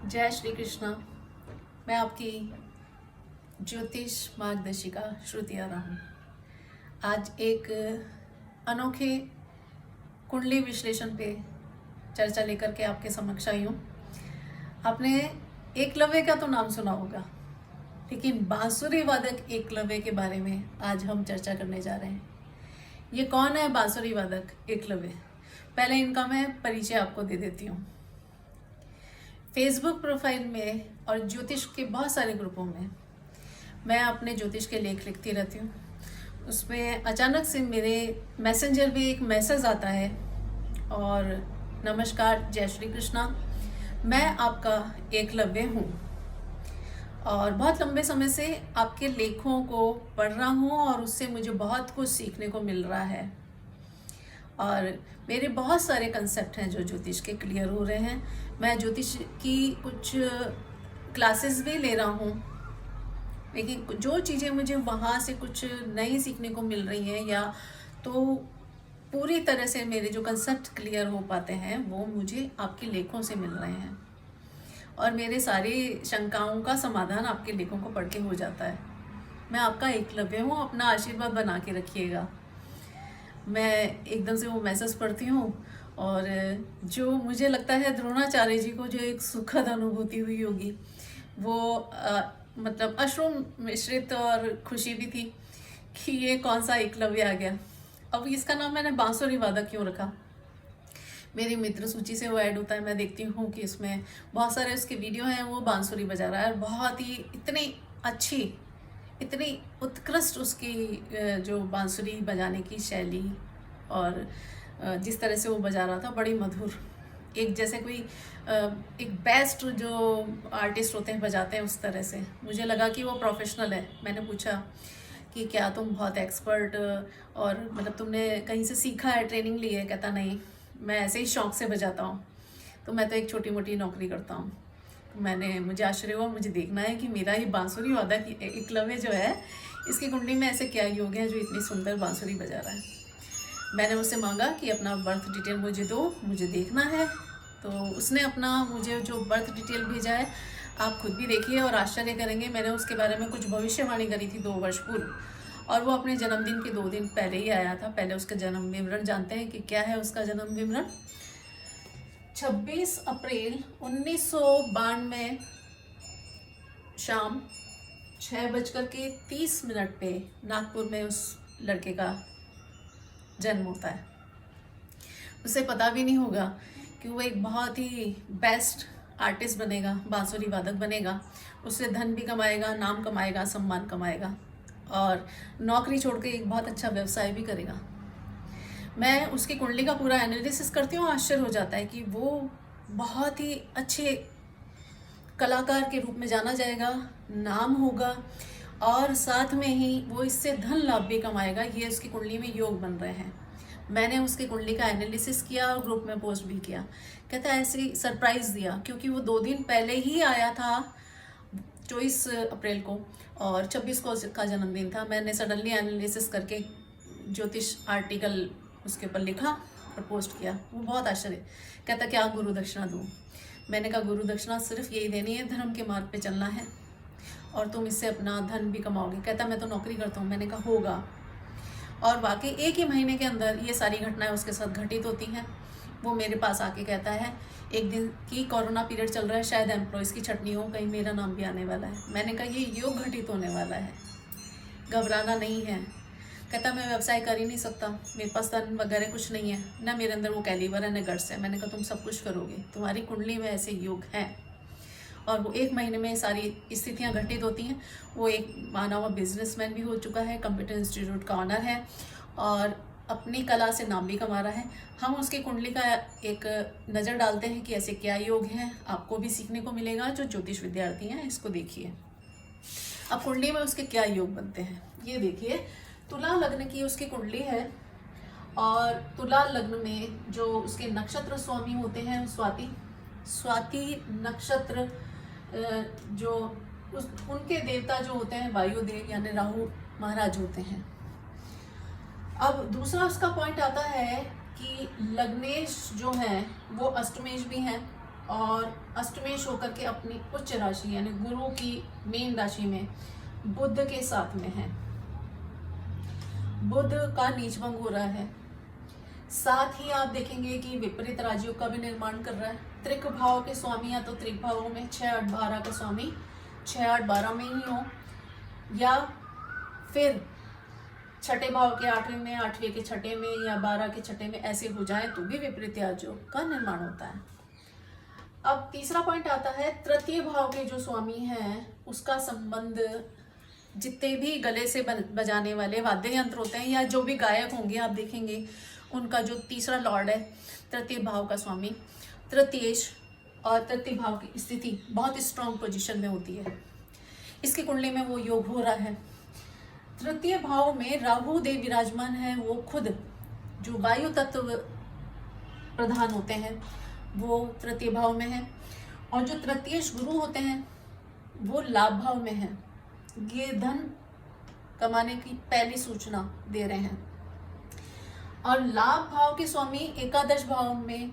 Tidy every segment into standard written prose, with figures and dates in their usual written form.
जय श्री कृष्णा। मैं आपकी ज्योतिष मार्गदर्शिका श्रुति आरा हूँ। आज एक अनोखे कुंडली विश्लेषण पे चर्चा लेकर के आपके समक्ष आई हूँ। आपने एकलव्य का तो नाम सुना होगा, लेकिन बांसुरी वादक एकलव्य के बारे में आज हम चर्चा करने जा रहे हैं। ये कौन है बांसुरी वादक एकलव्य? पहले इनका मैं परिचय आपको दे देती हूँ। फेसबुक प्रोफाइल में और ज्योतिष के बहुत सारे ग्रुपों में मैं अपने ज्योतिष के लेख लिखती रहती हूँ। उसमें अचानक से मेरे मैसेंजर पे एक मैसेज आता है और नमस्कार, जय श्री कृष्णा, मैं आपका एकलव्य हूँ और बहुत लंबे समय से आपके लेखों को पढ़ रहा हूँ और उससे मुझे बहुत कुछ सीखने को मिल रहा है और मेरे बहुत सारे कंसेप्ट हैं जो ज्योतिष के क्लियर हो रहे हैं। मैं ज्योतिष की कुछ क्लासेस भी ले रहा हूँ, लेकिन जो चीज़ें मुझे वहाँ से कुछ नई सीखने को मिल रही हैं या तो पूरी तरह से मेरे जो कंसेप्ट क्लियर हो पाते हैं वो मुझे आपके लेखों से मिल रहे हैं और मेरे सारी शंकाओं का समाधान आपके लेखों को पढ़ के हो जाता है। मैं आपका एकलव्य हूँ, अपना आशीर्वाद बना के रखिएगा। मैं एकदम से वो मैसेज पढ़ती हूँ और जो मुझे लगता है द्रोणाचार्य जी को जो एक सुखद अनुभूति हुई होगी वो मतलब अश्रु मिश्रित और खुशी भी थी कि ये कौन सा एकलव्य आ गया। अब इसका नाम मैंने बांसुरी वादक क्यों रखा? मेरी मित्र सूची से वो ऐड होता है, मैं देखती हूँ कि इसमें बहुत सारे उसके वीडियो हैं, वो बांसुरी बजा रहा है और बहुत ही इतनी अच्छी, इतनी उत्कृष्ट उसकी जो बांसुरी बजाने की शैली और जिस तरह से वो बजा रहा था, बड़ी मधुर, एक जैसे कोई एक बेस्ट जो आर्टिस्ट होते हैं बजाते हैं उस तरह से मुझे लगा कि वो प्रोफेशनल है। मैंने पूछा कि क्या तुम बहुत एक्सपर्ट और मतलब तुमने कहीं से सीखा है, ट्रेनिंग ली है? कहता नहीं, मैं ऐसे ही शौक से बजाता हूँ, तो मैं तो एक छोटी मोटी नौकरी करता हूँ। मुझे आश्चर्य हुआ, मुझे देखना है कि मेरा ये बांसुरी वादक एकलव्य जो है इसकी कुंडली में ऐसे क्या योग है जो इतनी सुंदर बांसुरी बजा रहा है। मैंने उससे मांगा कि अपना बर्थ डिटेल मुझे दो, मुझे देखना है। तो उसने अपना मुझे जो बर्थ डिटेल भेजा है आप खुद भी देखिए और आश्चर्य करेंगे। मैंने उसके बारे में कुछ भविष्यवाणी करी थी 2 वर्ष पूर्व और वो अपने जन्मदिन के 2 दिन पहले ही आया था। पहले उसका जन्म विवरण जानते हैं कि क्या है उसका जन्म विवरण। 26 अप्रैल 1992 शाम 6:30 पे नागपुर में उस लड़के का जन्म होता है। उसे पता भी नहीं होगा कि वो एक बहुत ही बेस्ट आर्टिस्ट बनेगा, बांसुरी वादक बनेगा, उससे धन भी कमाएगा, नाम कमाएगा, सम्मान कमाएगा और नौकरी छोड़ के एक बहुत अच्छा व्यवसाय भी करेगा। मैं उसकी कुंडली का पूरा एनालिसिस करती हूँ, आश्चर्य हो जाता है कि वो बहुत ही अच्छे कलाकार के रूप में जाना जाएगा, नाम होगा और साथ में ही वो इससे धन लाभ भी कमाएगा। ये उसकी कुंडली में योग बन रहे हैं। मैंने उसकी कुंडली का एनालिसिस किया और ग्रुप में पोस्ट भी किया। कहता है ऐसे ही सरप्राइज़ दिया क्योंकि वो 2 दिन पहले ही आया था 24 अप्रैल को और 26 को उसका जन्मदिन था। मैंने सडनली एनालिसिस करके ज्योतिष आर्टिकल उसके ऊपर लिखा और पोस्ट किया। वो बहुत आश्चर्य, कहता क्या गुरु दक्षिणा दूँ? मैंने कहा गुरु दक्षिणा सिर्फ यही देनी है, धर्म के मार्ग पे चलना है और तुम इससे अपना धन भी कमाओगे। कहता मैं तो नौकरी करता हूँ। मैंने कहा होगा। और वाकई एक ही महीने के अंदर ये सारी घटनाएं उसके साथ घटित होती हैं। वो मेरे पास आके कहता है एक दिन की कोरोना पीरियड चल रहा है, शायद एम्प्लॉयज़ की छटनी हो, कहीं मेरा नाम भी आने वाला है। मैंने कहा ये योग घटित होने वाला है, घबराना नहीं है। कहता मैं व्यवसाय कर ही नहीं सकता, मेरे पास धन वगैरह कुछ नहीं है, ना मेरे अंदर वो कैलिबर है न गट्स है। मैंने कहा तुम सब कुछ करोगे, तुम्हारी कुंडली में ऐसे योग हैं और वो 1 महीने में सारी स्थितियां घटित होती हैं। वो एक माना हुआ बिजनेसमैन भी हो चुका है, कंप्यूटर इंस्टीट्यूट का ऑनर है और अपनी कला से नाम भी कमा रहा है। हम उसकी कुंडली का एक नज़र डालते हैं कि ऐसे क्या योग हैं, आपको भी सीखने को मिलेगा। जो ज्योतिष विद्यार्थी हैं इसको देखिए। अब कुंडली में उसके क्या योग बनते हैं ये देखिए। तुला लग्न की उसकी कुंडली है और तुला लग्न में जो उसके नक्षत्र स्वामी होते हैं स्वाति नक्षत्र, जो उनके देवता जो होते हैं वायुदेव यानी राहु महाराज होते हैं। अब दूसरा उसका पॉइंट आता है कि लग्नेश जो हैं वो अष्टमेश भी हैं और अष्टमेश होकर के अपनी उच्च राशि यानी गुरु की मेन राशि में बुध के साथ में है। बुध का नीच भंग हो रहा है। साथ ही आप देखेंगे कि विपरीत राजयोग का भी निर्माण कर रहा है। त्रिक भाव के स्वामी या तो त्रिक भावों में 6, 8, 12 का स्वामी 6, 8, 12 में ही हो, या फिर छठे भाव के 8वें में, 8वें के छठे में या 12 के छठे में ऐसे हो जाए तो भी विपरीत राजयोग का निर्माण होता है। अब तीसरा पॉइंट आता है, तृतीय भाव के जो स्वामी हैं उसका संबंध जितने भी गले से बजाने वाले वाद्य यंत्र होते हैं या जो भी गायक होंगे, आप देखेंगे उनका जो तीसरा लॉर्ड है तृतीय भाव का स्वामी, तृतीयेश और तृतीय भाव की स्थिति बहुत स्ट्रॉन्ग पोजीशन में होती है। इसकी कुंडली में वो योग हो रहा है। तृतीय भाव में राहु देव विराजमान है, वो खुद जो वायु तत्व प्रधान होते हैं वो तृतीय भाव में है, और जो तृतीयेश गुरु होते हैं वो लाभ भाव में है। ये धन कमाने की पहली सूचना दे रहे हैं। और लाभ भाव के स्वामी एकादश भाव में,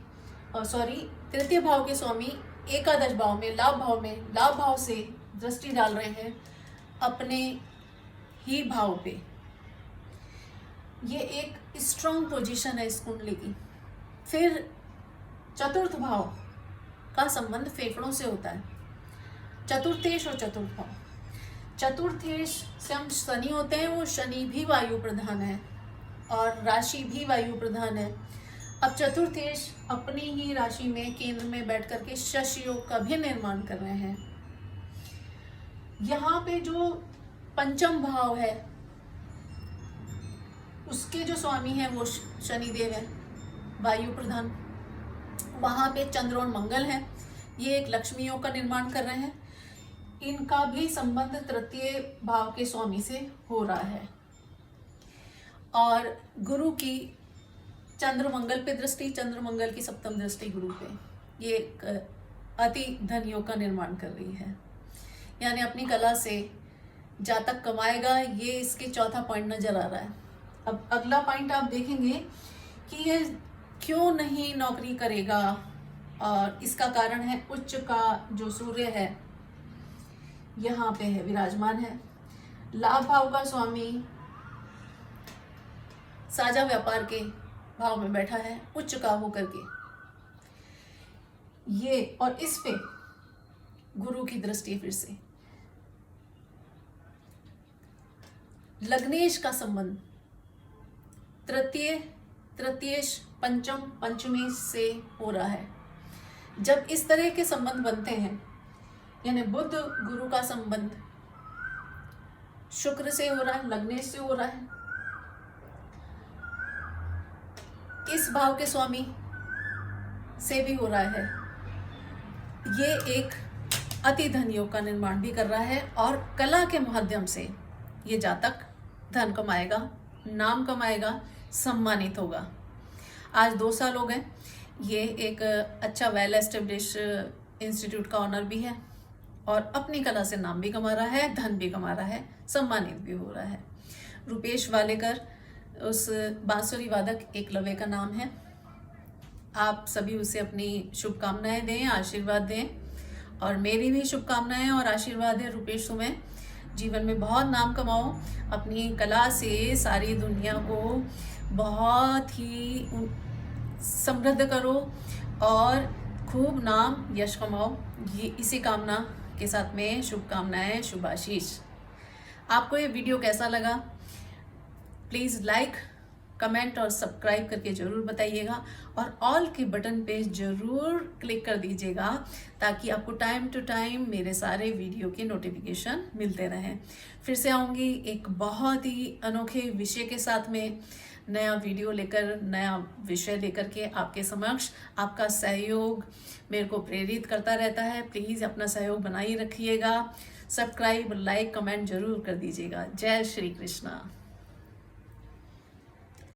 तृतीय भाव के स्वामी एकादश भाव में, लाभ भाव से दृष्टि डाल रहे हैं अपने ही भाव पे। ये एक स्ट्रॉन्ग पोजीशन है इस कुंडली की। फिर चतुर्थ भाव का संबंध फेफड़ों से होता है। चतुर्थेश और चतुर्थ भाव, चतुर्थेश से हम शनि होते हैं, वो शनि भी वायु प्रधान है और राशि भी वायु प्रधान है। अब चतुर्थेश अपनी ही राशि में केंद्र में बैठ करके शश योग का भी निर्माण कर रहे हैं। यहाँ पे जो पंचम भाव है उसके जो स्वामी हैं वो शनिदेव है, वायु प्रधान। वहाँ पे चंद्र और मंगल है, ये एक लक्ष्मी योग का निर्माण कर रहे हैं। इनका भी संबंध तृतीय भाव के स्वामी से हो रहा है। और गुरु की चंद्र मंगल पे दृष्टि, चंद्र मंगल की सप्तम दृष्टि गुरु पे, ये एक अति धन योग का निर्माण कर रही है। यानी अपनी कला से जातक कमाएगा, ये इसके चौथा पॉइंट नजर आ रहा है। अब अगला पॉइंट आप देखेंगे कि ये क्यों नहीं नौकरी करेगा, और इसका कारण है उच्च का जो सूर्य है यहाँ पे है, विराजमान है। लाभ भाव का स्वामी साझा व्यापार के भाव में बैठा है, उच्च का होकर के ये, और इस पे गुरु की दृष्टि फिर से। लग्नेश का संबंध तृतीयेश पंचम पंचमेश से हो रहा है। जब इस तरह के संबंध बनते हैं, यानी बुध गुरु का संबंध शुक्र से हो रहा है, लग्नेश से हो रहा है, इस भाव के स्वामी से भी हो रहा है, ये एक अति धन योग का निर्माण भी कर रहा है। और कला के माध्यम से ये जातक धन कमाएगा, नाम कमाएगा, सम्मानित होगा। आज 2 साल हो गए, ये एक अच्छा वेल एस्टेब्लिश इंस्टीट्यूट का ऑनर भी है और अपनी कला से नाम भी कमा रहा है, धन भी कमा रहा है, सम्मानित भी हो रहा है। रुपेश वालेकर उस बांसुरी वादक एकलव्य का नाम है। आप सभी उसे अपनी शुभकामनाएं दें, आशीर्वाद दें, और मेरी भी शुभकामनाएं और आशीर्वाद है रुपेश तुम्हें जीवन में बहुत नाम कमाओ, अपनी कला से सारी दुनिया को बहुत ही समृद्ध करो और खूब नाम यश कमाओ। ये इसी कामना के साथ में शुभकामनाएं, शुभाशीष। आपको ये वीडियो कैसा लगा प्लीज़ लाइक, कमेंट और सब्सक्राइब करके ज़रूर बताइएगा, और ऑल के बटन पे ज़रूर क्लिक कर दीजिएगा ताकि आपको टाइम टू टाइम मेरे सारे वीडियो के नोटिफिकेशन मिलते रहें। फिर से आऊँगी एक बहुत ही अनोखे विषय के साथ में, नया वीडियो लेकर, नया विषय लेकर के आपके समक्ष। आपका सहयोग मेरे को प्रेरित करता रहता है। प्लीज़ अपना सहयोग बनाए रखिएगा। सब्सक्राइब, लाइक, कमेंट जरूर कर दीजिएगा। जय श्री कृष्णा।